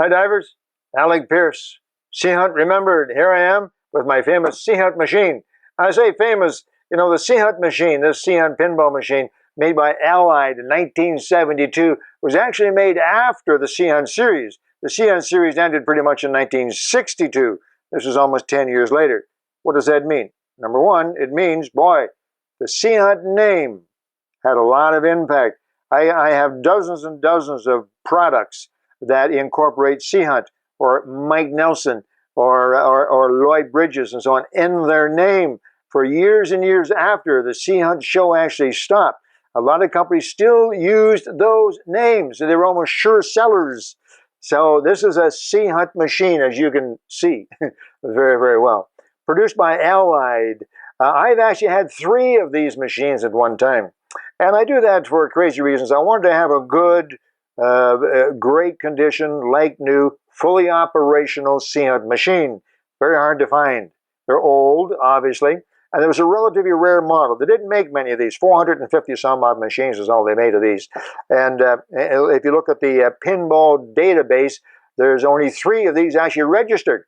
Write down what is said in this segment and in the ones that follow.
Hi divers, Alec Peirce. Sea Hunt remembered. Here I am with my famous Sea Hunt machine. I say famous, you know, the Sea Hunt machine, this Sea Hunt pinball machine made by Allied in 1972 was actually made after the Sea Hunt series. The Sea Hunt series ended pretty much in 1962. This is almost 10 years later. What does that mean? Number one, it means, boy, the Sea Hunt name had a lot of impact. I have dozens and dozens of products that incorporate Sea Hunt or Mike Nelson or Lloyd Bridges and so on in their name for years and years after the Sea Hunt show actually stopped. A lot of companies still used those names, and they were almost sure sellers. So this is a Sea Hunt machine, as you can see very, very well. Produced by Allied. I've actually had 3 of these machines at one time. And I do that for crazy reasons. I wanted to have a good, great condition, like new, fully operational Sea Hunt machine. Very hard to find. They're old, obviously. And there was a relatively rare model. They didn't make many of these. 450 some odd machines is all they made of these. And if you look at the pinball database, there's only 3 of these actually registered.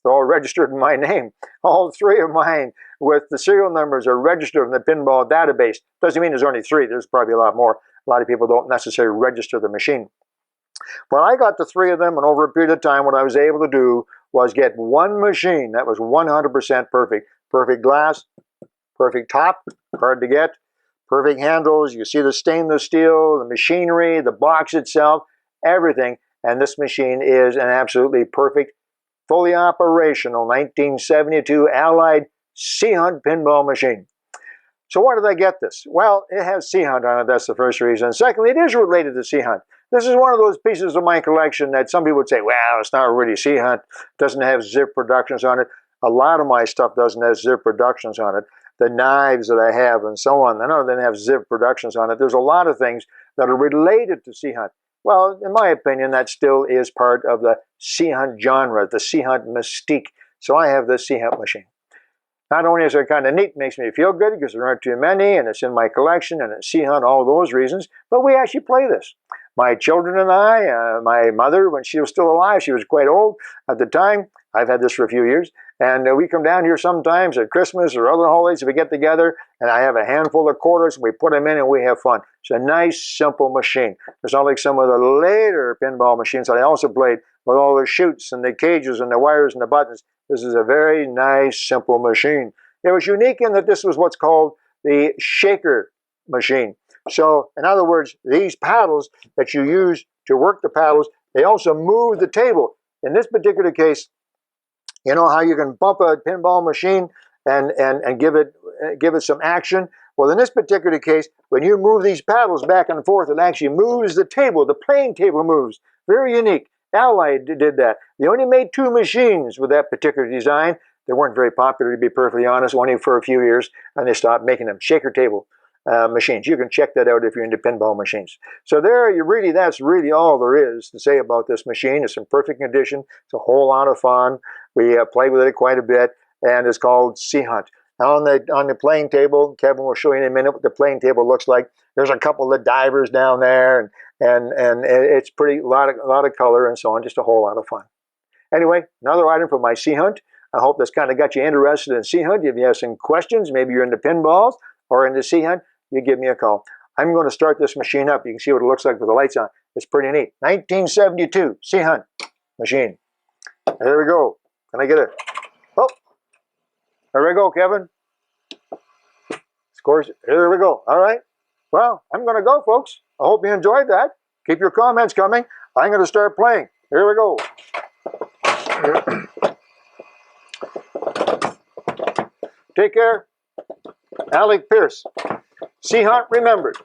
They're all registered in my name. All 3 of mine with the serial numbers are registered in the pinball database. Doesn't mean there's only 3. There's probably a lot more. A lot of people don't necessarily register the machine. Well, I got the 3 of them, and over a period of time, what I was able to do was get one machine that was 100% perfect. Perfect glass, perfect top, hard to get, perfect handles. You see the stainless steel, the machinery, the box itself, everything. And this machine is an absolutely perfect, fully operational 1972 Allied Sea Hunt pinball machine. So why did I get this? Well, it has Sea Hunt on it, that's the first reason. Secondly, it is related to Sea Hunt. This is one of those pieces of my collection that some people would say, well, it's not really Sea Hunt, doesn't have Zip Productions on it. A lot of my stuff doesn't have Zip Productions on it. The knives that I have and so on, none of them have Zip Productions on it. There's a lot of things that are related to Sea Hunt. Well, in my opinion, that still is part of the Sea Hunt genre, the Sea Hunt mystique. So I have this Sea Hunt machine. Not only is it kind of neat, makes me feel good because there aren't too many, and it's in my collection, and it's Sea Hunt, all those reasons, but we actually play this. My children and I, my mother, when she was still alive, she was quite old at the time. I've had this for a few years. And we come down here sometimes at Christmas or other holidays, we get together, and I have a handful of quarters, and we put them in, and we have fun. It's a nice, simple machine. It's not like some of the later pinball machines that I also played with all the chutes and the cages and the wires and the buttons. This is a very nice, simple machine. It was unique in that this was what's called the shaker machine. So, in other words, these paddles that you use to work the paddles, they also move the table. In this particular case, you know how you can bump a pinball machine and give it some action? Well, in this particular case, when you move these paddles back and forth, it actually moves the table. The playing table moves. Very unique. Allied did that. They only made 2 machines with that particular design. They weren't very popular, to be perfectly honest, only for a few years, and they stopped making them. Shaker table machines. You can check that out if you're into pinball machines. So that's really all there is to say about this machine. It's in perfect condition. It's a whole lot of fun. We play with it quite a bit, and it's called Sea Hunt. Now on the playing table, Kevin will show you in a minute what the playing table looks like. There's a couple of divers down there, and it's pretty, a lot of color and so on. Just a whole lot of fun. Anyway, another item from my Sea Hunt. I hope that's kind of got you interested in Sea Hunt. If you have some questions, maybe you're into pinballs or into Sea Hunt, you give me a call. I'm going to start this machine up. You can see what it looks like with the lights on. It's pretty neat. 1972 Sea Hunt machine. There we go. Can I get it? Oh, there we go, Kevin. Of course, here we go. All right. Well, I'm going to go, folks. I hope you enjoyed that. Keep your comments coming. I'm going to start playing. Here we go. Take care. Alec Peirce. Sea Hunt remembered.